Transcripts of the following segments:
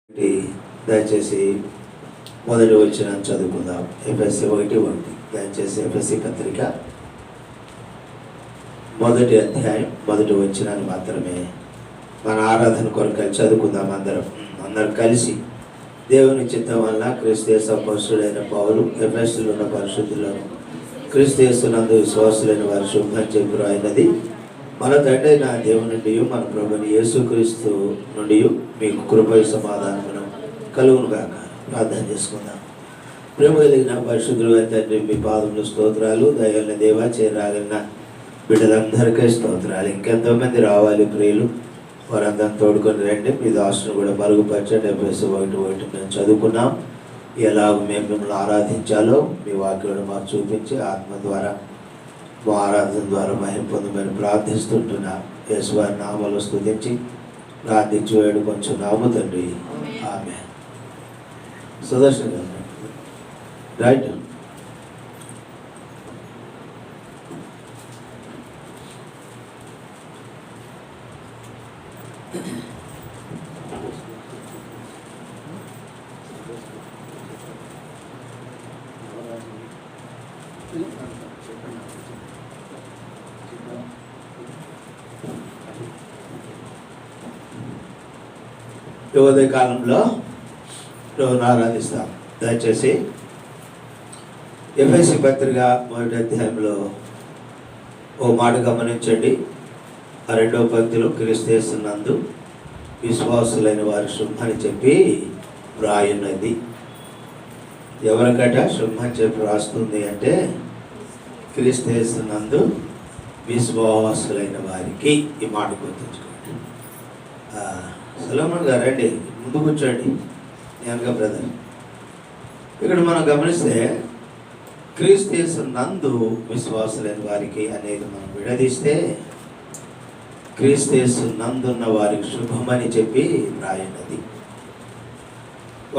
దయచేసి మొదటి వచ్చిన చదువుకుందాం. ఎఫ్ఎస్సి 1:1. దయచేసి ఎఫ్ఎస్సి పత్రిక మొదటి అధ్యాయం మొదటి వచ్చినాన్ని మాత్రమే మన ఆరాధన కొరకు చదువుకుందాం. అందరం కలిసి దేవుని చిత్తం వలన క్రీస్తు యేసు అపోస్తలుడైన పౌలు ఎఫెసులో ఉన్న పరిశుద్ధులను క్రీస్తు యేసునందు విశ్వాసులైన వారి శుభం చెప్పు అయినది మన తండ్రి అయిన దేవుని నుండి మన ప్రభుని యేసుక్రీస్తు నుండి మీకు కృప సమాధానమును కలుగునుగాక. ప్రార్థన చేసుకుందాం. ప్రేమ కలిగిన పరిశుద్ధులు తండ్రి, మీ పాదములు స్తోత్రాలు. దయగలిగిన దేవా, చేరాగలిగిన బిడ్డలందరికీ స్తోత్రాలు. ఇంకెంతోమంది రావాలి ప్రియులు, వారందరం తోడుకొని రండి. మీ దాసును కూడా మరుగుపరచండి. ఎఫెసు 1:1 మేము చదువుకున్నాం. ఎలాగ మేము మిమ్మల్ని ఆరాధించాలో మీ వాక్యాలను మాకు చూపించి ఆత్మ ద్వారా మా ఆరాధన ద్వారా మహిమ పొందమని ప్రార్థిస్తుంటున్నాం. యేసువారి నామములో స్తుతించి ప్రార్థించి వేడుకొంచున్నాము తండ్రి. ఆమేన్. సుదర్శన్ గారు రైట్. ఉదయ కాలంలో ప్రభువును ఆరాధిస్తాం. దయచేసి ఎఫెసీ పత్రిక మొదటి అధ్యాయంలో ఓ మాట గమనించండి. ఆ 2వ పంక్తిలో క్రీస్తు యేసునందు విశ్వాసులైన వారి శుభమని చెప్పి వ్రాయున్నది. ఎవరికట శుభమని చెప్పి రాస్తుంది అంటే క్రీస్తు యేసునందు విశ్వాసులైన వారికి. ఈ మాట గుర్తుంచుకోండి. సొలొమోన్ గారు రండి, ముందు కూర్చోండి. నేను బ్రదర్, ఇక్కడ మనం గమనిస్తే క్రీస్తు యేసునందు విశ్వాసులైన వారికి అనేది మనం విడదీస్తే క్రీస్తు యేసునందున్న వారికి శుభమని చెప్పి రాయనది.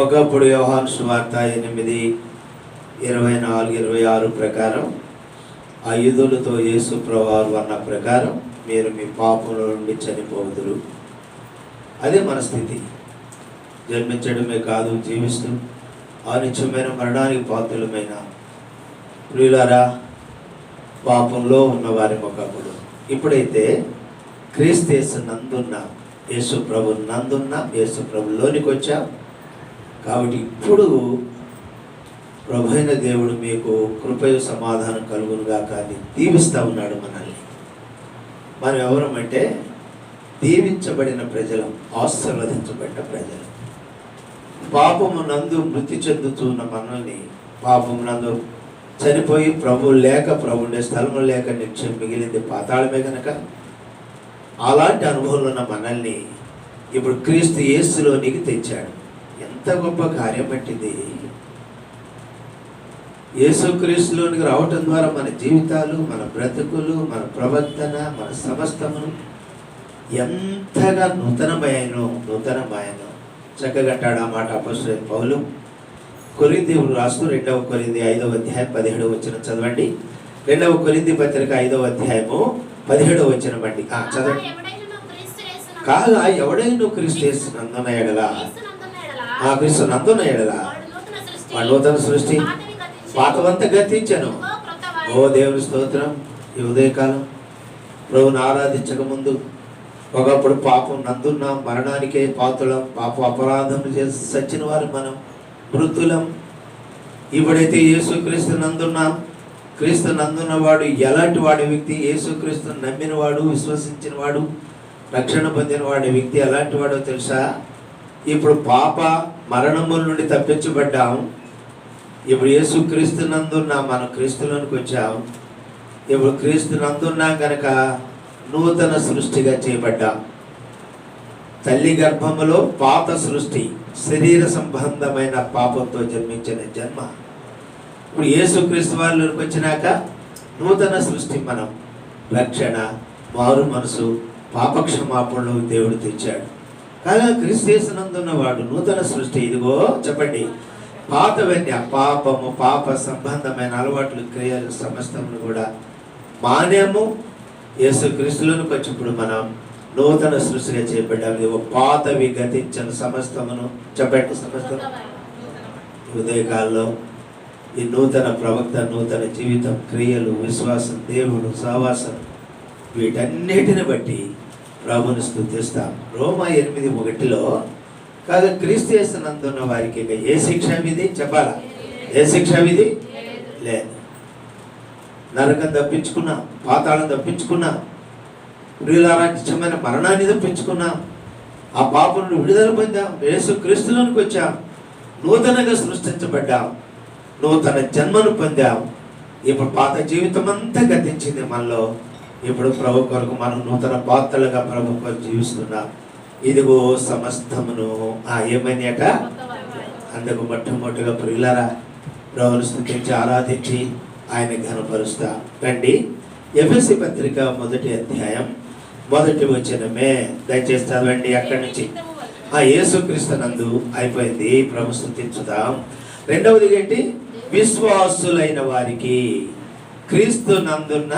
ఒకప్పుడు యోహాను సువార్త 8:24-26 ప్రకారం ఆ యూదులతో యేసు ప్రభువారు అన్న ప్రకారం మీరు మీ పాపముల నుండి చనిపోదురు. అదే మన స్థితి. జన్మించడమే కాదు, జీవిస్తూ అనిత్యమైన మరణానికి పాత్రులమైన ప్రియులారా పాపంలో ఉన్నవారి ఒకప్పుడు. ఇప్పుడైతే క్రీస్తు యేసు నందున్న, యేసు ప్రభు నందున్న, యేసు ప్రభులోనికి వచ్చాం కాబట్టి ఇప్పుడు ప్రభు అయిన దేవుడు మీకు కృపయు సమాధానం కలుగునుగా కానీ దీవిస్తూ ఉన్నాడు మనల్ని. మనం ఎవరమంటే దీవించబడిన ప్రజలం, ఆశీర్వదించబడిన ప్రజలు. పాపము నందు మృతి చెందుతున్న మనల్ని, పాపము నందు చనిపోయి ప్రభు లేక, ప్రభు ఉండే స్థలము లేక నిత్యం మిగిలింది పాతాళమే కనుక అలాంటి అనుభవంలో ఉన్న మనల్ని ఇప్పుడు క్రీస్తు యేసులోనికి తెచ్చాడు. ఎంత గొప్ప కార్యం పట్టింది. యేసుక్రీస్తులోనికి రావటం ద్వారా మన జీవితాలు, మన బ్రతుకులు, మన ప్రవర్తన, మన సమస్తమును ఎంతగా నూతనమయ్యానో చక్కగా అంటాడు. ఆ మాట అపోస్తలుడైన పౌలు కొరింథీయులకు రాస్తూ 2వ కొరింథీ 5వ అధ్యాయం 17వ వచనం చదవండి. 2వ కొరింథీ పత్రిక 5వ అధ్యాయము 17వ వచనం అండి. చదవండి. కాగా ఎవడైనా క్రీస్తు యేసునందున్న ఎడల, ఆ క్రీస్తు నందున్న ఎడల వాడు నూతన సృష్టి, పాతవంతా గతించాను. ఓ దేవుని స్తోత్రం. ఈ ఉదయకాలం ప్రభువును ఆరాధించక ముందు ఒకప్పుడు పాపం నందున్నాం, మరణానికే పాతులం, పాప అపరాధం చేసి సచ్చిన వారు మనం, మృతులం. ఇప్పుడైతే యేసుక్రీస్తు నందున్నాం. క్రీస్తు నందున్నవాడు ఎలాంటి వాడి వ్యక్తి? యేసుక్రీస్తును నమ్మినవాడు, విశ్వసించిన వాడు, రక్షణ పొందిన వాడి వ్యక్తి ఎలాంటి వాడో తెలుసా? ఇప్పుడు పాప మరణముల నుండి తప్పించబడ్డాం. ఇప్పుడు యేసుక్రీస్తు నందున్నాం, మనం క్రీస్తులోనికి వచ్చాం. ఇప్పుడు క్రీస్తు నందున్నాం కనుక నూతన సృష్టిగా చేయబడ్డాం. తల్లి గర్భములో పాత సృష్టి, శరీర సంబంధమైన పాపంతో జన్మించిన జన్మ. ఇప్పుడు యేసుక్రీస్తు వారిలోకి వచ్చినాక నూతన సృష్టి. మనం రక్షణ, మారు మనసు, పాపక్షమాపణలు దేవుడు తెచ్చాడు. కాగా క్రీస్తు యేసునందున్నవాడు నూతన సృష్టి. ఇదిగో చెప్పండి, పాతవన్నీ పాపము, పాప సంబంధమైన అలవాట్లు, క్రియలు సమస్తమును కూడా మానేము. యేసుక్రీస్తులోనికి వచ్చి ఇప్పుడు మనం నూతన సృష్టిగా చేయబడ్డాము. ఇదిగో పాతవి గతించిన సమస్తమును చెప్పండి. సమస్తం ఉదయకాలంలో ఈ నూతన ప్రవక్త, నూతన జీవితం, క్రియలు, విశ్వాసం, దేవుడు, సహవాసం, వీటన్నిటిని బట్టి ప్రభుని స్తుతిస్తాం. రోమా 8:1 కాగా క్రీస్తు యేసునందున్న వారికి ఇక ఏ శిక్ష విధి చెప్పాలా? ఏ శిక్ష విధి లేదు. నరకం తప్పించుకున్నాం, పాతాళం తప్పించుకున్నాం, ప్రియులారా నిత్యమైన మరణాన్ని తప్పించుకున్నాం, ఆ పాపం నుండి విడుదల పొందాం, యేసు క్రీస్తులోనికి వచ్చాం, నూతనంగా సృష్టించబడ్డాం, నూతన జన్మను పొందాం. ఇప్పుడు పాత జీవితం అంతా గతించింది మనలో. ఇప్పుడు ప్రభు కొరకు మనం నూతన పాత్రలుగా ప్రభు కొరకు జీవిస్తున్నాం. ఇదిగో సమస్తమును ఏమని అట. అందుకు మొట్టమొదటిగా ప్రియులారా ప్రభువును స్తుతించి ఆరాధించి ఆయన ఘనపరుస్తా రండి. ఎఫెసీ పత్రిక 1వ అధ్యాయం 1వ వచనమే దయచేసి చదవండి. అక్కడి నుంచి యేసుక్రీస్తునందు అయిపోయింది. ప్రభు స్తుతించుదాం. రెండవది ఏంటి? విశ్వాసులైన వారికి, క్రీస్తు నందున్న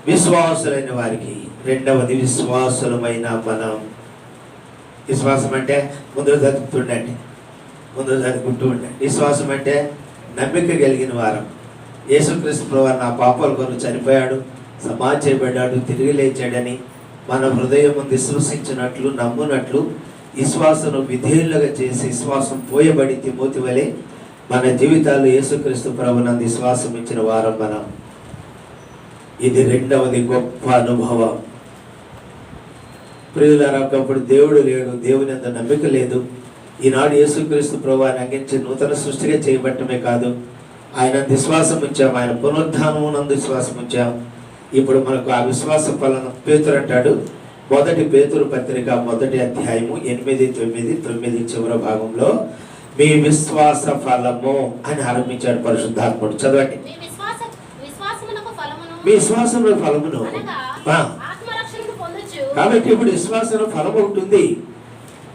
విశ్వాసులైన వారికి. రెండవది విశ్వాసులమైన మనం. విశ్వాసం అంటే ముందు చదువుతుండండి, ముందు చదువుకుంటూ ఉండండి. విశ్వాసం అంటే నమ్మిక కలిగిన వారం. యేసుక్రీస్తు ప్రభువు నా పాపాల కొరకు చనిపోయాడు, సమాధి చేయబడ్డాడు, తిరిగి లేచాడని మన హృదయం ముందు విశ్వసించినట్లు, నమ్మునట్లు విశ్వాసం విధేయులుగా చేసి విశ్వాసం పోయబడి తిమోతి వలె మన జీవితాల్లో యేసుక్రీస్తు ప్రభువునందు విశ్వాసం ఇచ్చిన వారం మనం. ఇది రెండవది గొప్ప అనుభవం. ప్రియులారా, ఒకప్పుడు దేవుడు లేడు, దేవుని అంత నమ్మిక లేదు. ఈనాడు యేసుక్రీస్తు ప్రభువుని అందించి నూతన సృష్టిగా చేయబట్టమే కాదు, ఆయన విశ్వాసం ఉంచాం, ఆయన పునరుద్ధానం నందు విశ్వాసం ఉంచాం. ఇప్పుడు మనకు ఆ విశ్వాస ఫలం పేతురు అంటాడు. 1 పేతురు పత్రిక 1వ అధ్యాయము 8, 9, 9 చివరి భాగంలో మీ విశ్వాస ఫలము అని ఆరంభించాడు పరిశుద్ధాత్ముడు. చదవండి. మీ విశ్వాసంలో ఫలమును. కాబట్టి ఇప్పుడు విశ్వాసంలో ఫలం ఉంటుంది.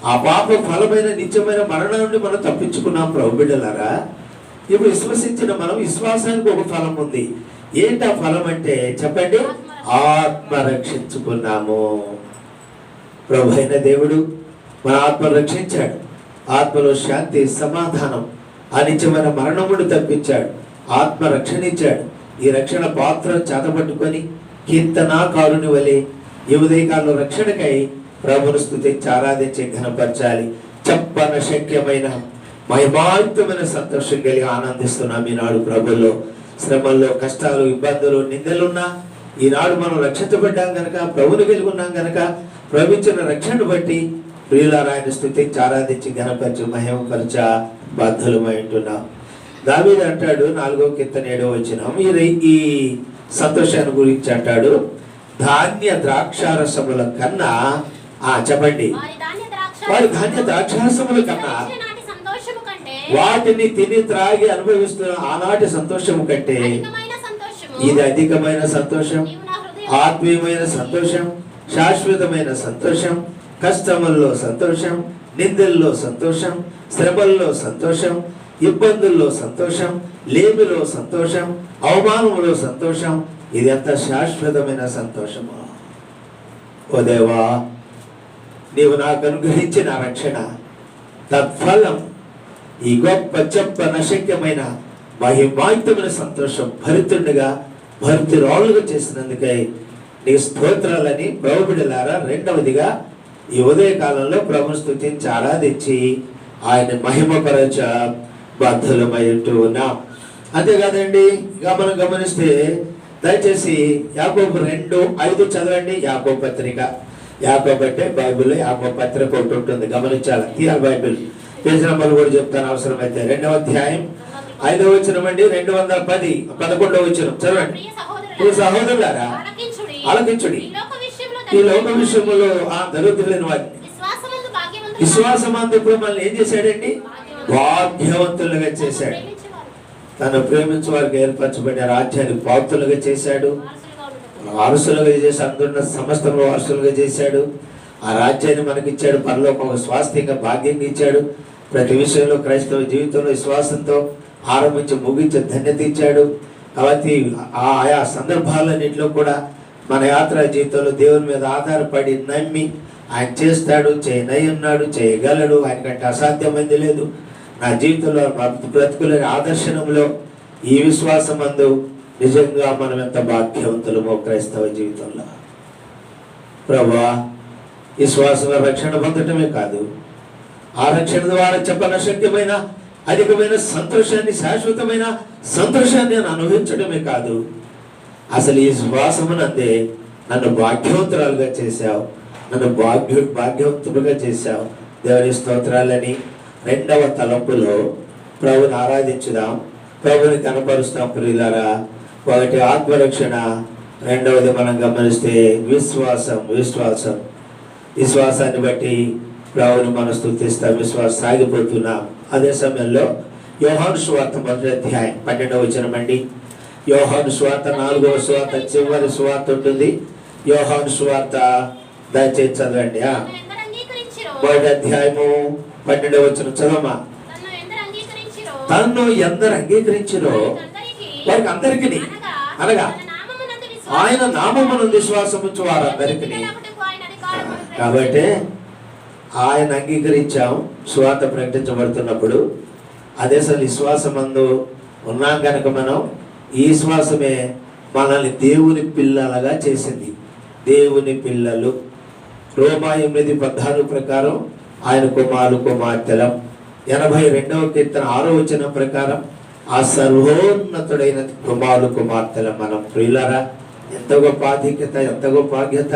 ఆ పాప ఫలమైన నిత్యమైన మరణం నుండి మనం తప్పించుకున్నాం ప్రభు బిడ్డలారా. ఇప్పుడు విశ్వసించిన మనం విశ్వాసానికి ఒక ఫలం ఉంది. ఏంటి ఆ ఫలం అంటే చెప్పండి? ఆత్మ రక్షించుకున్నాము. ప్రభు అయిన దేవుడు మన ఆత్మ రక్షించాడు. ఆత్మలో శాంతి, సమాధానం, అనిత్యమైన మరణమును తప్పించాడు, ఆత్మ రక్షణ ఇచ్చాడు. ఈ రక్షణ పాత్ర చేతపట్టుకొని కీర్తనాకారుని వలె ఈ ఉదయకాలంలో రక్షణకై ప్రభుని స్తుతించి ఆరాధించి ఘనపరచాలి. చెప్పన శక్యమైన మహిమాయుతమైన సంతోషం కలిగి ఆనందిస్తున్నాం ఈనాడు ప్రభుల్లో. శ్రమల్లో, కష్టాలు, ఇబ్బందులు, నిందలున్నా ఈనాడు మనం రక్షించబడ్డాం గనక, ప్రభుని కలిగి ఉన్నాం గనక, ప్రభుత్వ రక్షణ బట్టి ప్రియులారా ఆయన స్తుతించి ఆరాధించి ఘనపరచు మహిమపరచ బాధ్యులమై ఉంటున్నాం. దావీదు అంటాడు 4వ కీర్తన 7వ వచనం, ఈ సంతోషాన్ని గురించి అంటాడు, ధాన్య ద్రాక్షారసముల కన్నా చెప్పండి, వారి ధాన్య ద్రాక్షారసముల కన్నా వాటిని తిని త్రాగి అనుభవిస్తున్న ఆనాటి సంతోషము కంటే ఇది అధికమైన సంతోషం, ఆత్మీయమైన సంతోషం, శాశ్వతమైన సంతోషం. కష్టముల్లో సంతోషం, నిందల్లో సంతోషం, శ్రమల్లో సంతోషం, ఇబ్బందుల్లో సంతోషం, లేమిలో సంతోషం, అవమానంలో సంతోషం. ఇది ఎంత శాశ్వతమైన సంతోషము. ఓ దేవా, నీవు నాకు అనుగ్రహించిన రక్షణ తత్ఫలం ఈ గొప్ప చెప్పనశక్యమైన మహిమాయుతమైన సంతోషం భరితుండగా భరితురాలుగా చేసినందుకై నీ స్తోత్రాలని ప్రభు బిడ్డలారా. రెండవదిగా ఈ ఉదయకాలంలో ప్రభుని స్తుతించి ఆరాధించి ఆయన మహిమపరచ బాధ్యులమై ఉంటూ ఉన్నాం. అంతేకాదండి, మనం గమనిస్తే దయచేసి యాకోబు 2:5 చదవండి. యాకోబు పత్రిక, యాకోబు అంటే బైబిల్లో యాకోబు పత్రిక ఒకటి ఉంటుంది, గమనించాలి. తీయాలి బైబిల్ పేజీ నంబర్లు కూడా చెప్తాను అవసరమైతే. 2వ అధ్యాయం 5వ వచనం అండి, 210, 11వ వచనం చదవండి. ఈ సహోదరులారా ఆలకించుడి, ఈ లోక విషయంలో దరిద్రులైన వారిని విశ్వాసమందు ఇప్పుడు మనల్ని ఏం చేశాడండి? భాగ్యవంతులుగా చేశాడు. తను ప్రేమించే వారికి ఏర్పరచబడిన రాజ్యాన్ని పాత్రులుగా చేశాడు, వారసులుగా చేసి అందున్న సమస్తంలో వారసులుగా చేశాడు. ఆ రాజ్యాన్ని మనకిచ్చాడు, పరలోక ఒక స్వాస్థ్యంగా భాగ్యంగా ఇచ్చాడు. ప్రతి విషయంలో క్రైస్తవ జీవితంలో విశ్వాసంతో ఆరంభించి ముగించే ధన్యత ఇచ్చాడు. కాబట్టి ఆయా సందర్భాలన్నింటిలో కూడా మన యాత్రా జీవితంలో దేవుని మీద ఆధారపడి నమ్మి ఆయన చేస్తాడు, చేయనై ఉన్నాడు, చేయగలడు, ఆయనకంటే అసాధ్యమైంది లేదు. నా జీవితంలో బ్రతుకులని ఆదర్శనంలో ఈ విశ్వాసం అందు నిజంగా మనం ఎంత భాగ్యవంతులమో క్రైస్తవ జీవితంలో. ప్రభువా, విశ్వాసంలో రక్షణ పొందటమే కాదు, ఆ రక్షణ ద్వారా చెప్పనశక్యమైన అధికమైన సంతోషాన్ని, శాశ్వతమైన సంతోషాన్ని నేను అనుభవించడమే కాదు, అసలు ఈ విశ్వాసమునందే నన్ను భాగ్యవంతురాలుగా చేశావు, నన్ను భాగ్యవంతులుగా చేశావు. దేవుని స్తోత్రాలని రెండవ తలంపులో ప్రభుని ఆరాధించుదాం, ప్రభుని కనపరుస్తాం. ప్రియులారా, ఒకటి ఆత్మరక్షణ, రెండవది మనం గమనిస్తే విశ్వాసాన్ని బట్టి ప్రభుని మనం స్తుతిస్తాం, విశ్వాసం సాగిపోతున్నాం. అదే సమయంలో యోహాను సువార్త 1వ అధ్యాయం 12వ వచనం అండి. యోహాను సువార్త 4వ సువార్త చివరి సువార్త ఉంటుంది. యోహాను సువార్త దయచేసి చదవండి. 1వ అధ్యాయము 12వ వచనం చదవమా. తన్ను ఎందరు అంగీకరించిరో వారికి అందరికీ, అనగా ఆయన నామమునందు విశ్వాసం ఉంచు వారందరికీ. కాబట్టి ఆయన అంగీకరించాం సువార్త ప్రకటించబడుతున్నప్పుడు. అదే అసలు విశ్వాసమందు ఉన్నాం కనుక మనం, ఈ విశ్వాసమే మనల్ని దేవుని పిల్లలుగా చేసింది. దేవుని పిల్లలు రోమా 8:16 ప్రకారం ఆయన కుమార్తెలం. 82వ కీర్తన 6వ వచనం ప్రకారం ఆ సర్వోన్నతుడైన కుమార్తెలం మనం. ప్రియులారా, ఎంత గొప్ప ఆధిక్యత, ఎంత గొప్ప భాగ్యత.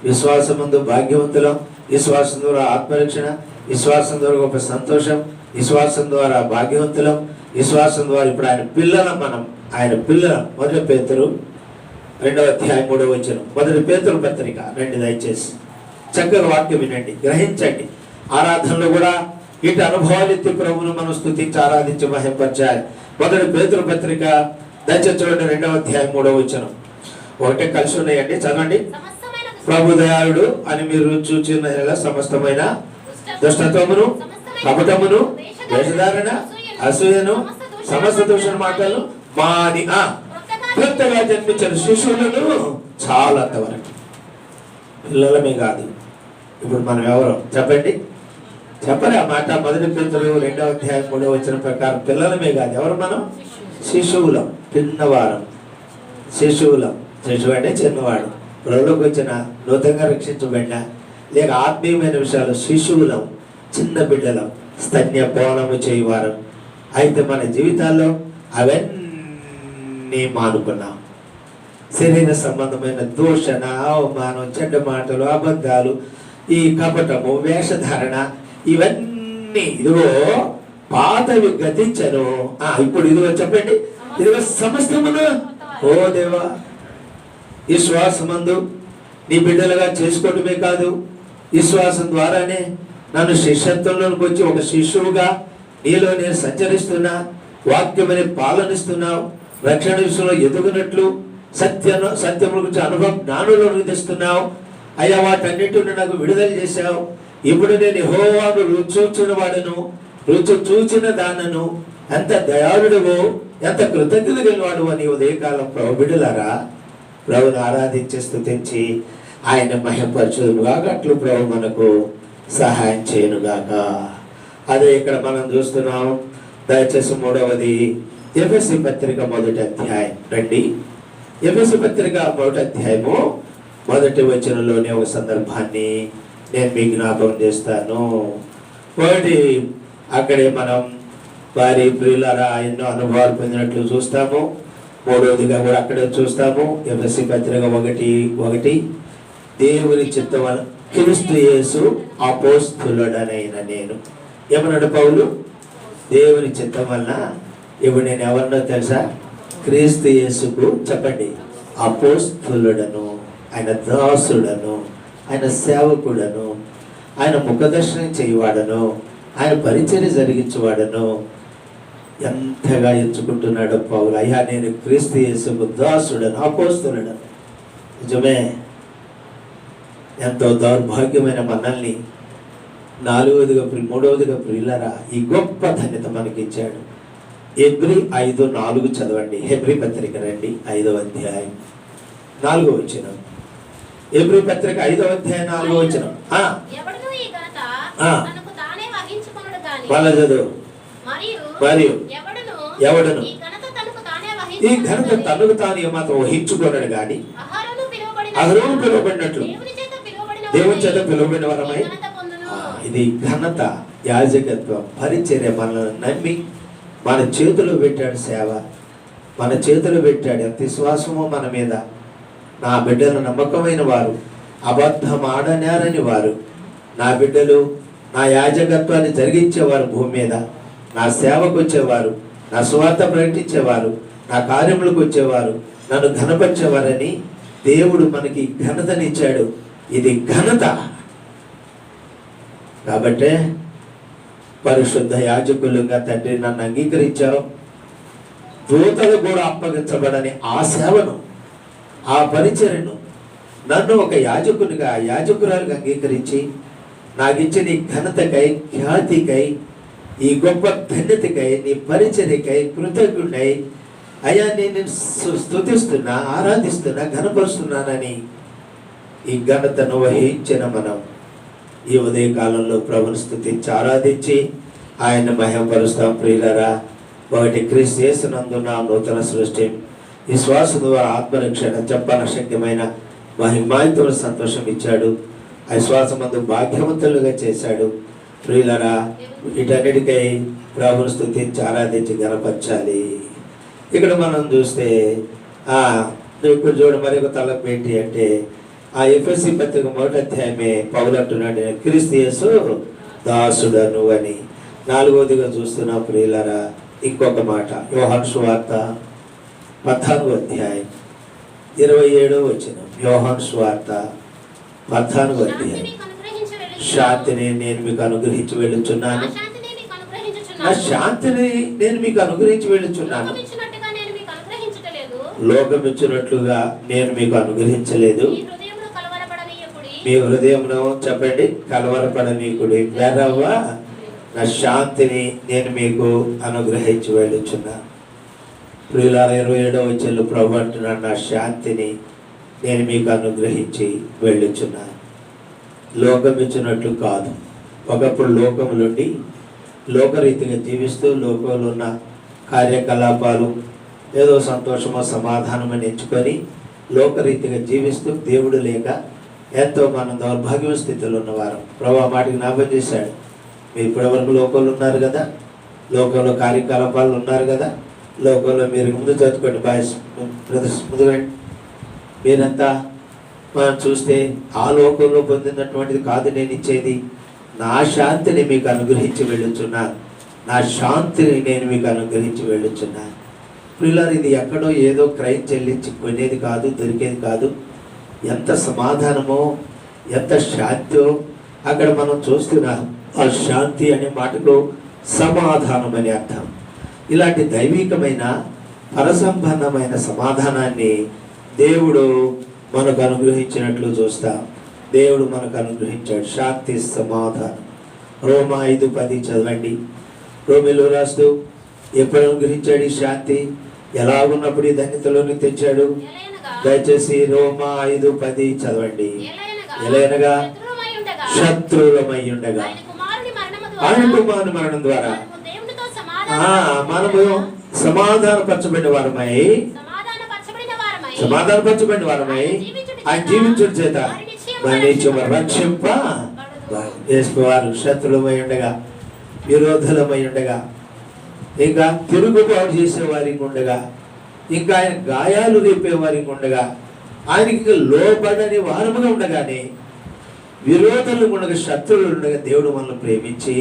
విశ్వాసమందు భాగ్యవంతులం, విశ్వాసం ద్వారా ఆత్మరక్షణ, విశ్వాసం ద్వారా గొప్ప సంతోషం, విశ్వాసం ద్వారా భాగ్యవంతులం, విశ్వాసం ద్వారా ఇప్పుడు ఆయన పిల్లలం. మనం ఆయన పిల్లలం. 1 పేతురు 2వ అధ్యాయం 3వ వచనం. 1 పేతురు పత్రిక 2 దయచేసి చక్కగా వాక్యం వినండి, గ్రహించండి. ఆరాధనలో కూడా ఇటు అనుభవాలు ఎత్తి ప్రభువును మనం స్తుతించి ఆరాధించి మహింపరచాలి. 1 పేతురు పత్రిక దయచేసి చూడండి, 2వ అధ్యాయం 3వ వచనం. ఒకటే కలిసి ఉన్నాయండి, చదవండి. ప్రభు దయాళుడు అని మీరు చూచిన సమస్తమైన దుష్టత్వమును, కపటమును, వేషధారణ, అసూయను, సమస్త దూషణ మాటలను మాని కొత్తగా జన్మించిన శిశువులను చాలంతవరకు. పిల్లలమే కాదు, ఇప్పుడు మనం ఎవరు చెప్పండి, చెప్పలే ఆ మాట. 1 పేతురు 2వ అధ్యాయం 3వ వచనం ప్రకారం పిల్లలమే కాదు, ఎవరు మనం? శిశువులం, పిన్నవారం. శిశువులం, శిశువు అంటే చిన్నవాడు, ప్రభువులోకి వచ్చిన, నూతనంగా రక్షించబడిన, లేక ఆత్మీయమైన విషయాలు శిశువులం, చిన్న బిడ్డలం, స్తన్యపానము చేయవారం. అయితే మన జీవితాల్లో అవన్నీ మానుకున్నాం. శరీర సంబంధమైన దూషణ, అవమానం, చెడ్డ మాటలు, అబద్ధాలు, ఈ కపటము, వేషధారణ, ఇవన్నీ ఇదిగో పాతవి గతించను. ఇప్పుడు ఇదిగో చెప్పండి, ఇదిగో సమస్తమును ఓ దేవా, విశ్వాసమందు నీ బిడ్డలుగా చేసుకోవటమే కాదు, విశ్వాసం ద్వారానే నన్ను శిష్యత్వంలోకి వచ్చి ఒక శిష్యువుగా నీలో నేను సంచరిస్తున్నా, వాక్యమని పాలనిస్తున్నావు, రక్షణ విషయంలో ఎదుగునట్లు సత్యముల గురించి అనుభవం జ్ఞానంలో నిధిస్తున్నావు అయ్యా. వాటన్నిటిని నాకు విడుదల చేశావు. ఇప్పుడు నేను యెహోవాను రుచి వాడను, రుచి చూచిన దానను. ఎంత దయాళుడువో, ఎంత కృతజ్ఞత గలవాడు అని ఉదయకాలం ప్రభు బిడ్డలారా ప్రభుని ఆరాధించి స్తుతించి ఆయన మహిమపరచుగాక. అట్లు ప్రభు మనకు సహాయం చేయనుగాక. అదే ఇక్కడ మనం చూస్తున్నాం. దయచేసి 3వది ఎఫెసీ పత్రిక 1వ అధ్యాయం రండి. ఎఫెసీ పత్రిక 1వ అధ్యాయము 1వ వచనంలోనే ఒక సందర్భాన్ని నేను మీ జ్ఞాపకం చేస్తాను. ఒకటి, అక్కడే మనం వారి ప్రియులారా ఎన్నో అనుభవాలు పొందినట్లు చూస్తాము. 3వదిగా కూడా అక్కడే చూస్తాము. ఎఫెసీ పత్రిక 1:1 దేవుని చిత్తం క్రీస్తు యేసు అపోస్తులుడనైన నేను. ఏమన్నాడు పౌలు? దేవుని చిత్తం వలన ఇప్పుడు నేను ఎవరినో తెలుసా? క్రీస్తు యేసుకు చెప్పండి అపోస్తులుడను, ఆయన దాసుడను, ఆయన సేవకుడను, ఆయన ముఖదర్శనం చేయవాడను, ఆయన పరిచర్య జరిగించేవాడను. ఎంతగా ఎంచుకుంటున్నాడు పౌలు. అయ్యా నేను క్రీస్తు యేసుకు దాసుడను, అపోస్తులుడను. నిజమే. ఎంతో దౌర్భాగ్యమైన మనల్ని 3వదిగా ప్రియులారా ఈ గొప్ప ధన్యత మనకి ఇచ్చాడు. హెబ్రీ 5:4 చదవండి. హెబ్రీ పత్రిక రండి, 5వ అధ్యాయం 4వ వచనం. హెబ్రీ పత్రిక 5వ అధ్యాయం 4వ వచనం. ఎవడును ఈ ఘనత తనకు తానే వహించుకొనుడు గాని. వాళ్ళ చదువు. మరియు ఎవడును ఈ ఘనత తనకు తాను ఏమాత్రం వహించుకోనడు గాని అహరోను పిలువబడినట్లు దేవుని చేత పిలువబడిన వారమై. ఇది ఘనత, యాజకత్వం, పరిచర్య. మనల్ని నమ్మి మన చేతిలో పెట్టాడు సేవ, మన చేతిలో పెట్టాడు. ఎంత విశ్వాసమో మన మీద. నా బిడ్డలు నమ్మకమైన వారు, అబద్ధం ఆడనేరని వారు, నా బిడ్డలు నా యాజకత్వాన్ని జరిగించేవారు, భూమి మీద నా సేవకు వచ్చేవారు, నా సువార్త ప్రకటించేవారు, నా కార్యములకు వచ్చేవారు, నన్ను ఘనపరిచేవారని దేవుడు మనకి ఘనతనిచ్చాడు. ఇది ఘనత. కాబట్టే పరిశుద్ధ యాజకులుగా తండ్రి నన్ను అంగీకరించావు. దూతలు కూడా అప్పగించబడని ఆ సేవను, ఆ పరిచర్యను నన్ను ఒక యాజకునిగా, యాజకురాలుగా అంగీకరించి నాకు ఇచ్చిన ఈ ఘనతకై, ఖ్యాతికై, ఈ గొప్ప ధన్యతకై, నీ పరిచర్యకై కృతజ్ఞుడై అయ్యా నేను స్తుతిస్తున్నా, ఆరాధిస్తున్నా, ఘనపరుస్తున్నానని ఈ ఘనతను వహించిన మనం ఈ ఉదయ కాలంలో ప్రభుని స్తుతించి ఆరాధించి ఆయన మహిమపరుస్తాం. ప్రియులారా, ఒకటి క్రీస్తు యేసునందున్న నూతన సృష్టి, ఈ శ్వాస ద్వారా ఆత్మరక్షణ, చెప్పనశక్యమైన మహిమాయుతమైన సంతోషం ఇచ్చాడు. ఆ శ్వాసమందు భాగ్యవంతులుగా చేశాడు. ప్రియులారా, వీటన్నిటికై ప్రభుని స్తుతించి ఆరాధించి ఘనపరచాలి. ఇక్కడ మనం చూస్తే ఇప్పుడు చూడ మరి ఒక తలపు ఏంటి అంటే, ఆ ఎఫెసీ పత్రిక 1వ అధ్యాయమే పౌలు అంటున్నాడు, క్రీస్తు యేసు దాసుడను అని. 4వదిగా చూస్తున్నా ప్రియులారా, ఇంకొక మాట యోహాను సువార్త 14వ అధ్యాయం 27వ వచనం. యోహాను సువార్త 14వ అధ్యాయం. శాంతిని నేను మీకు అనుగ్రహించి వెళ్ళుచున్నాను, నా శాంతిని నేను మీకు అనుగ్రహించి వెళ్ళుచున్నాను, లోకం ఇచ్చినట్లుగా నేను మీకు అనుగ్రహించలేదు. మీ హృదయంలో చెప్పండి, కలవరపడనీకుడి, వేరవ్వ నా శాంతిని నేను మీకు అనుగ్రహించి వెళ్ళుచున్నాను. ప్రియులారా, 27వ వచనంలో ప్రభు అంటున్నాడు, నా శాంతిని నేను మీకు అనుగ్రహించి వెళ్ళుచున్నాను. లోకం ఇచ్చినట్లు కాదు. ఒకప్పుడు లోకము నుండి లోకరీతిగా జీవిస్తూ లోకంలో ఉన్న కార్యకలాపాలు ఏదో సంతోషమో సమాధానమో ఎంచుకొని లోకరీతిగా జీవిస్తూ దేవుడు లేక ఎంతో మనం దౌర్భాగ్య స్థితిలో ఉన్నవారు. ప్రభు ఆ మాటికి జ్ఞాపకం చేశాడు, మీరు ఇప్పటివరకు లోకంలో ఉన్నారు కదా, లోకంలో కార్యకలాపాలు ఉన్నారు కదా, లోకంలో మీరు ముందు చదువుకోండి, బాయ్స్ ముందుగా మీరంతా మనం చూస్తే ఆ లోకంలో పొందినటువంటిది కాదు నేను ఇచ్చేది, నా శాంతిని మీకు అనుగ్రహించి వెళ్ళుచున్నాను, నా శాంతిని నేను మీకు అనుగ్రహించి వెళ్ళుచున్నాను. ప్రియులారా, ఇది ఎక్కడో ఏదో క్రైమ్ చెల్లించి కొనేది కాదు, దొరికేది కాదు. ఎంత సమాధానమో, ఎంత శాంతో అక్కడ మనం చూస్తున్నాం. ఆ శాంతి అనే మాటకు సమాధానం అని అర్థం. ఇలాంటి దైవికమైన పరసంబంధమైన సమాధానాన్ని దేవుడు మనకు అనుగ్రహించినట్లు చూస్తాం. దేవుడు మనకు అనుగ్రహించాడు శాంతి, సమాధానం. రోమా 5:10 చదవండి. రోమిలో రాస్తూ ఎప్పుడు అనుగ్రహించాడు ఈ శాంతి, ఎలా ఉన్నప్పుడు ఈ ధన్యతలోకి తెచ్చాడు. దయచేసి రోమా 5:10 చదవండి. ఎలయనగా శత్రువులమై ఉండగా ఆయన కుమారుని మరణం ద్వారా మనము సమాధానపరచబడిన వారమై ఆయన జీవించుడి చేత రక్షింపవారు. శత్రులమై ఉండగా, విరోధులమై ఉండగా, ఇంకా తిరుగుబాటు చేసేవారికి ఉండగా, ఇంకా ఆయన గాయాలు రేపేవారికి ఉండగా, ఆయనకి లోబడని వారముగా ఉండగానే, విరోధులు ఉండగా, శత్రువులు ఉండగా దేవుడు మనల్ని ప్రేమించి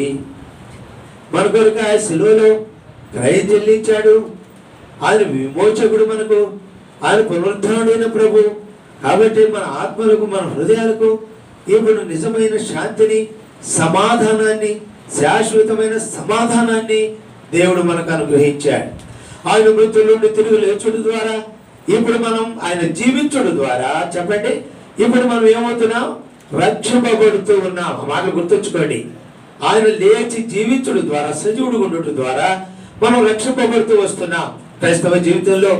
మన కొరకు ఆయన శిలువలో క్రయం చెల్లించాడు. ఆయన విమోచకుడు మనకు, ఆయన పునరుద్ధరణుడైన ప్రభు. కాబట్టి మన ఆత్మలకు, మన హృదయాలకు ఇప్పుడు నిజమైన శాంతిని, సమాధానాన్ని, శాశ్వతమైన సమాధానాన్ని దేవుడు మనకు అనుగ్రహించాడు. ఆయన మృతుల నుండి తిరిగి లేచుడు ద్వారా, ఇప్పుడు మనం ఆయన జీవించుడు ద్వారా, చెప్పండి, ఇప్పుడు మనం ఏమవుతున్నాం? రక్షింపబడుతూ ఉన్నాం. మాటలు గుర్తుంచుకోండి. ఆయన లేచి జీవించుడు ద్వారా, సజీవుడు ఉండటం ద్వారా మనం రక్షింపబడుతూ వస్తున్నాం. క్రైస్తవ జీవితంలో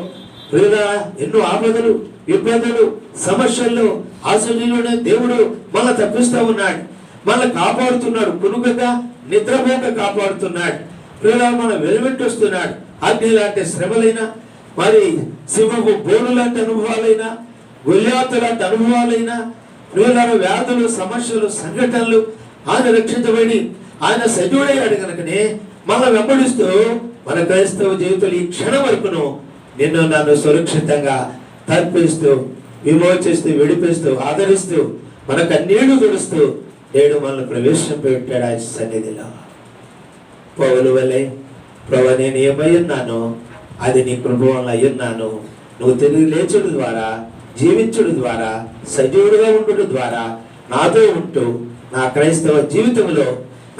లేదా ఎన్నో ఆపదలు, ఇబ్బందులు, సమస్యల్లో ఆశ్చర్యంలోనే దేవుడు మనల్ని తప్పిస్తూ ఉన్నాడు, మనల్ని కాపాడుతున్నాడు, కునుకగా నిద్రపోక కాపాడుతున్నాడు. లేదా మనం వెలువెంటి వస్తున్నాడు. అగ్ని లాంటి శ్రమలైనా, మరి సింహపు బోను లాంటి అనుభవాలైనా, గొల్యాతు లాంటి అనుభవాలైనా, వ్యాధులు, సమస్యలు, సంఘటనలు, ఆయన రక్షించబడి ఆయన సజీవుడయ్యాడు కనుకనే మన వెంబడిస్తూ మన క్రైస్తవ జీవితంలో ఈ క్షణం వరకును నిన్ను నన్ను సురక్షితంగా తర్పిస్తూ, విమోచిస్తూ, విడిపిస్తూ, ఆదరిస్తూ, మన కన్నీళ్లు తుడుస్తూ నేడు మనల్ని ప్రవేశపెట్టాడు ఆయన సన్నిధిలో. పౌలు వలె, ప్రభు నేను ఏమై ఉన్నానో అది నీ కృప వల్ల అయ్యున్నాను, నువ్వు తిరిగి లేచుడు ద్వారా, జీవించుడు ద్వారా, సజీవుడుగా ఉండుట ద్వారా నాతో ఉంటూ నా క్రైస్తవ జీవితంలో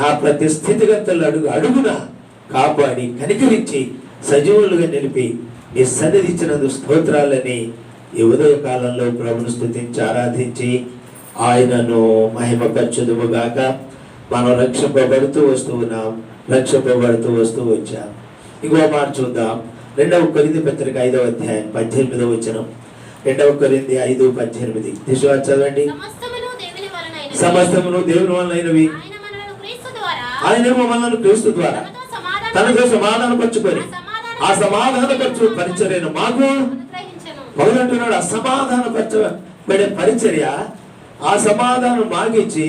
నా ప్రతి స్థితిగతులు అడుగున కాపాడి కనికరించి సజీవులుగా నిలిపి నీ సన్నిధి ఇచ్చినందుకు స్తోత్రాలని ఈ ఉదయ కాలంలో ప్రభును స్తుతించి ఆరాధించి ఆయనను మహిమపరచుదుముగాక. మనం రక్షింపబడుతూ వస్తూ ఉన్నాం, రక్షింపబడుతూ వస్తూ వచ్చాం. ఇంకో మాట చూద్దాం. 2వ కొరింథీ పత్రిక 5వ అధ్యాయం 18వ వచనం. 2వ కొరింథీ 5:18 తీసుకురా చదవండి. సమస్తమును దేవుని వలనైనవి, ఆయనేమో మనల్ని క్రీస్తు ద్వారా తనతో సమాధానపరచుకొని ఆ సమాధానపరచు పరిచర్యను మాకు పౌలు అంటున్నాడు. అసమాధానపరచబడే పరిచర్య, ఆ సమాధానం మాకిచ్చి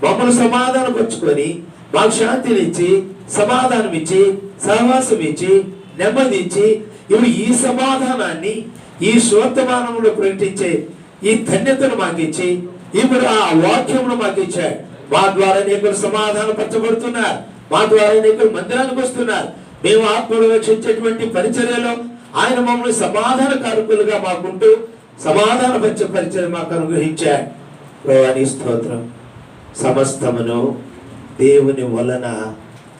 మమ్మల్ని సమాధానపరచుకొని మాకు శాంతినిచ్చి, సమాధానం ఇచ్చి, సహవాసం ఇచ్చి, నెమ్మది ఇచ్చి, ఇప్పుడు ఈ సమాధానాన్ని ఈ శ్వర్తమానంలో ప్రకటించే ఈ ధన్యతను మాకిచ్చి, ఇప్పుడు ఆ వాక్యమును మాకు ఇచ్చాడు. మా ద్వారా అనేకులు సమాధానపరచబడుతున్నారు, మా ద్వారా అనేకులు మందిరానికి వస్తున్నారు. మేము ఆత్మను రక్షించేటువంటి పరిచర్యలో ఆయన మమ్మల్ని సమాధాన కారకులుగా మాకుంటూ సమాధానపరిచే పరిచర్య మాకు అనుగ్రహించాడు. ప్రభువాని స్తోత్రం. సమస్తమును దేవుని వలన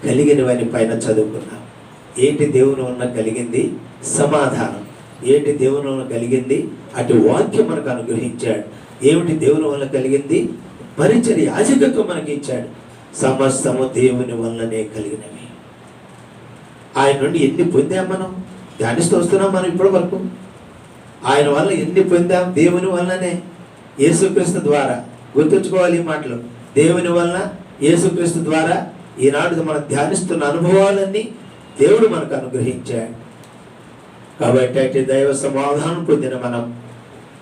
కలిగినవని పైన చదువుకున్నాం. ఏంటి దేవుని వలన కలిగింది? సమాధానం. ఏంటి దేవుని వలన కలిగింది? అటు వాక్యం మనకు అనుగ్రహించాడు. ఏమిటి దేవుని వలన కలిగింది? పరిచర్య, యాజకత్వం మనకి ఇచ్చాడు. సమస్తము దేవుని వలననే కలిగినవి. ఆయన నుండి ఎన్ని పొందాం మనం ధ్యానిస్తూ వస్తున్నాం. మనం ఇప్పటి వరకు ఆయన వల్ల ఎన్ని పొందాం? దేవుని వలననే, యేసుక్రీస్తు ద్వారా. గుర్తుంచుకోవాలి ఈ మాటలు. దేవుని వలన, యేసుక్రీస్తు ద్వారా ఈనాడు మనం ధ్యానిస్తున్న అనుభవాలన్నీ దేవుడు మనకు అనుగ్రహించాడు. కాబట్టి అటు దైవ సమాధానం పొందిన మనం,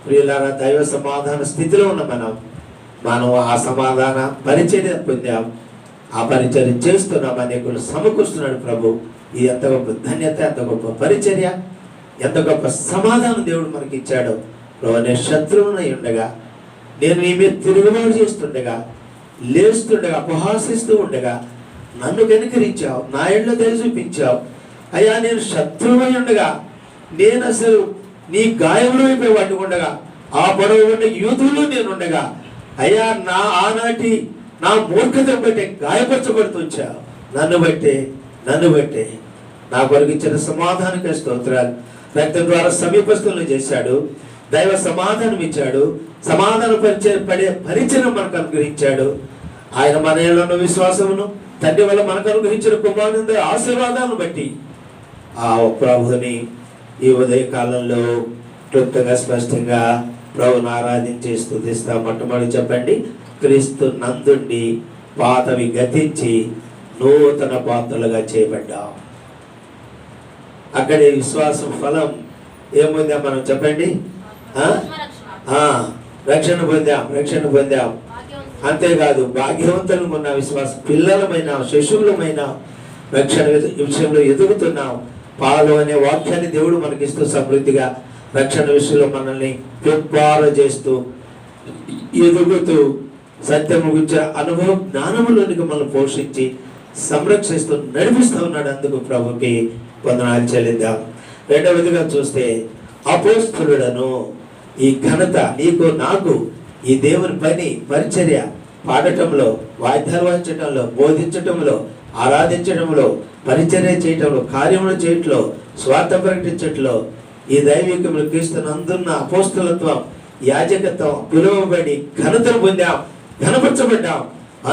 ప్రియులారా, దైవ సమాధాన స్థితిలో ఉన్న మనం ఆ సమాధాన పరిచర్య పొందాం, ఆ పరిచర్య చేస్తున్నాం. అనేకులు సమకూరుస్తున్నాడు ప్రభు. ఇది ఎంత గొప్ప ధన్యత, ఎంత గొప్ప పరిచర్య, ఎంత గొప్ప సమాధానం దేవుడు మనకి ఇచ్చాడు. ప్రభు, నేను శత్రువునై ఉండగా, నేను నీ మీద తిరుగుబాటు చేస్తుండగా, లేస్తుండగా, అపహాసిస్తూ ఉండగా నన్ను కనికరించావు, నా ఇళ్ళ దయ చూపించావు. అయ్యా, నేను శత్రువై ఉండగా, నేను అసలు నీ గాయంలో అయిపోయి వాటి ఉండగా, ఆ పొడవు ఉండే యూతుల్లో నేను ఉండగా, అయ్యా, నా ఆనాటి నా మూర్ఖత బట్టే గాయపరచబడుతూ వచ్చావు. నన్ను బట్టే నా కొరకు ఇచ్చిన సమాధానిక స్తోత్రాలు. రక్తం ద్వారా సమీపస్తులను చేశాడు, దైవ సమాధానం ఇచ్చాడు, సమాధాన పడే పరిచయం మనకు అనుగ్రహించాడు. ఆయన మన ఉన్న విశ్వాసమును, తండ్రి వల్ల మనకు అనుగ్రహించిన కుమారుని ఆశీర్వాదాలను బట్టి ఆ ప్రభుని ఈ ఉదయ కాలంలో క్లుప్తంగా స్పష్టంగా ప్రభుని ఆరాధించి స్తుతిస్తాం. మొట్టమొదటి చెప్పండి, క్రీస్తు నందుండి పాతవి గతించి నూతన పాత్రలుగా చేయబడ్డాం. అక్కడే విశ్వాసం ఫలం ఏముందా మనం చెప్పండి? రక్షణ పొందాం. అంతేకాదు, భాగ్యవంతులు ఉన్న విశ్వాసం, పిల్లలమైన, శిశువులమైన రక్షణ విషయంలో ఎదుగుతున్నాం. పాలు అనే వాక్యాన్ని దేవుడు మనకిస్తూ సమృద్ధిగా రక్షణ విషయంలో మనల్ని పెంపార చేస్తూ, ఎదుగుతూ, సత్యము గురించి అనుభవం, జ్ఞానములోనికి మనల్ని పోషించి సంరక్షిస్తూ నడిపిస్తూ ఉన్నాడు. అందుకు ప్రభుకి వందనాలు చెల్లిద్దాం. రెండవదిగా చూస్తే, అపోస్తలుడను, ఈ ఘనత నీకు నాకు, ఈ దేవుని పని పరిచర్య, పాడటంలో, వాయిద్యాలు వాయించటంలో, బోధించటంలో, ఆరాధించడంలో, పరిచర్య చేయటంలో, కార్యములు చేయటంలో, స్వార్థ ప్రకటించటంలో, ఈ దైవికములు క్రీస్తునందున్న అపోస్తలత్వం, యాజకత్వం పిలువబడి ఘనతను పొందాం, ఘనపరచబడ్డాం.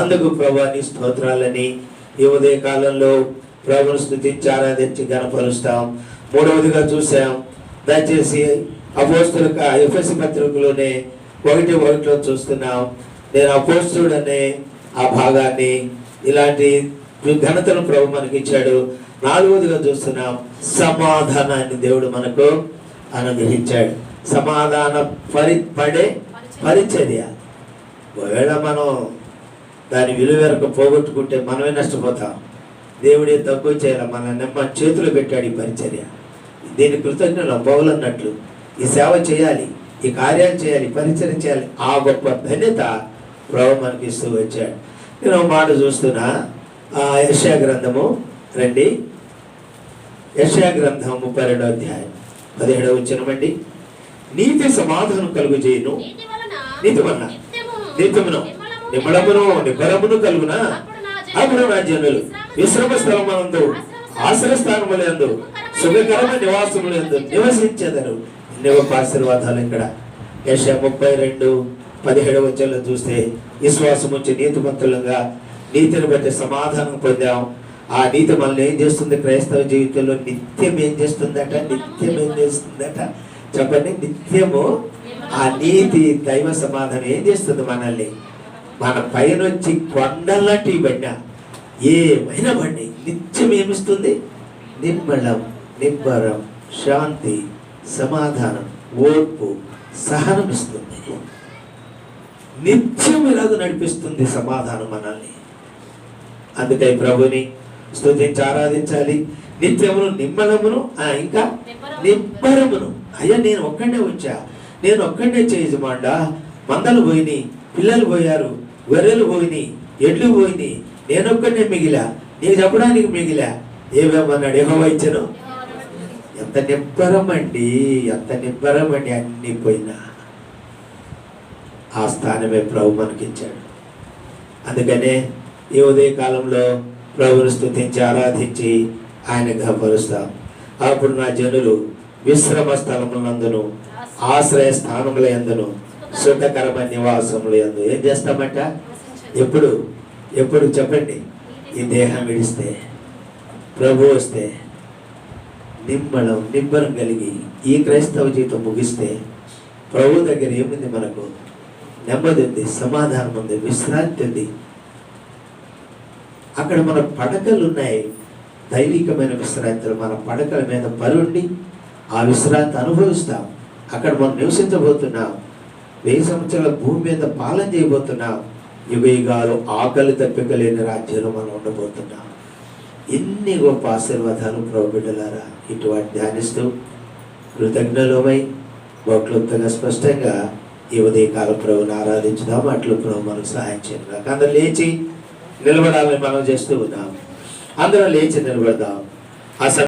అందుకు ప్రభువాని స్తోత్రాలని ఈ ఉదయ కాలంలో ప్రభుని స్తుతించి ఆరాధించి ఘనపరుస్తాం. మూడవదిగా చూసాం, దయచేసి అపోస్తుల ఎఫెసీ పత్రికలోనే 1:1 చూస్తున్నాం. నేను అపోస్తుడు అనే ఆ భాగాన్ని, ఇలాంటి ఘనతను ప్రభు మనకి ఇచ్చాడు. 4వదిగా చూస్తున్నాం, సమాధానాన్ని దేవుడు మనకు అనుగ్రహించాడు. సమాధాన పడే పరిచర్య. ఒకవేళ మనం దాని విలువరకు పోగొట్టుకుంటే మనమే నష్టపోతాం. దేవుడే తక్కువ చేయాలి, మన చేతులు పెట్టాడు ఈ పరిచర్య. దీని కృతజ్ఞతలు బహుళన్నట్లు ఈ సేవ చేయాలి, ఈ కార్యాలు చేయాలి, పరిచర్య చేయాలి. ఆ గొప్ప ధన్యత ప్రభు మనకి ఇస్తూ వచ్చాడు. నేను ఒక మాట చూస్తున్నా, యెషయా గ్రంథము రండి. యెషయా గ్రంథం 32వ అధ్యాయం 17వ వచనమండి. నీతి సమాధానం కలుగు చేయను, నీతి వలన నిత్యమును నిమ్మలమును నిబ్బరమును కలుగునా. అప్పుడు నా జనులు విశ్రమ స్థలములందు ఆశ్రయ స్థానములందు సుఖకరమైన నివాసములందు నివసించెదరు. గొప్ప ఆశీర్వాదాలు ఇక్కడ. యెషయా 32:17 వచనంలో చూస్తే, విశ్వాసం వచ్చి నీతిమంతులుగా నీతిని బట్టి సమాధానం పొందాం. ఆ నీతి మనల్ని ఏం చేస్తుంది? క్రైస్తవ జీవితంలో నిత్యం ఏం చేస్తుందట? నిత్యం ఏం చేస్తుందట? చెప్పండి. నిత్యము ఆ నీతి దైవ సమాధానం ఏం చేస్తుంది? మనల్ని మన పైన వచ్చి కొండలాంటి బండి, ఏమైనా బండి నిత్యం ఏమిస్తుంది? నిమ్మళం, నిబ్బరం, శాంతి, సమాధానం, ఓర్పు, సహనం ఇస్తుంది. నిత్యం ఇలాగ నడిపిస్తుంది సమాధానం మనల్ని. అందుకై ప్రభుని స్తుతించి ఆరాధించాలి. నిత్యమును నిమ్మలమును ఇంకా నిబ్బరమును. అయ్యా నేను ఒక్కడే వచ్చా, నేను ఒక్కడే చేయజమాండా. మందలు పోయినాయి, పిల్లలు పోయారు, గొర్రెలు పోయినాయి, ఎడ్లు పోయినాయి, నేనొక్కడే మిగిలా, నీకు చెప్పడానికి మిగిలా. ఏమేమన్నాడు? యెహోవా ఇచ్చెను. ఎంత నిబ్బరం అండి, ఎంత నిబ్బరం అండి. అన్ని పోయినా ఆ స్థానమే ప్రభు మనకిచ్చాడు. అందుకనే ఈ ఉదయ కాలంలో ప్రభుని స్తుతించి ఆరాధించి ఆయన ఘనపరుస్తాం. అప్పుడు నా జనులు విశ్రమ స్థలములందును ఆశ్రయ స్థానముల యందును సుఖకరమైన నివాసముల యందు ఏం చేస్తామంట? ఎప్పుడు చెప్పండి? ఈ దేహం విడిస్తే, ప్రభు వస్తే, నిమ్మలం నిబ్బరం కలిగి ఈ క్రైస్తవ జీవితం ముగిస్తే ప్రభు దగ్గర ఏముంది? మనకు నెమ్మది ఉంది, సమాధానం ఉంది, విశ్రాంతి ఉంది. అక్కడ మన పడకలు ఉన్నాయి, దైవికమైన విశ్రాంతులు. మన పడకల మీద పరుండి ఆ విశ్రాంతి అనుభవిస్తాం. అక్కడ మనం నివసించబోతున్నాం. 1000 సంవత్సరాల భూమి మీద పాలన చేయబోతున్నాం. యుగ యుగాలు ఆకలి తప్పికలేని రాజ్యంలో మనం ఉండబోతున్నాం. ఎన్ని గొప్ప ఆశీర్వాదాలు ప్రభు బిడ్డలారా. ఇటువంటి ధ్యానిస్తూ కృతజ్ఞులమై బహుక్లుప్తంగా స్పష్టంగా ఈ ఉదయకాల ప్రభుని ఆరాధించుదాం. అట్లు ప్రభు మనకు సహాయం చేయండి. అందరూ లేచి నిలబడాలని మనం చేస్తూ ఉన్నాం. అందరం లేచి నిలబడదాం. ఆ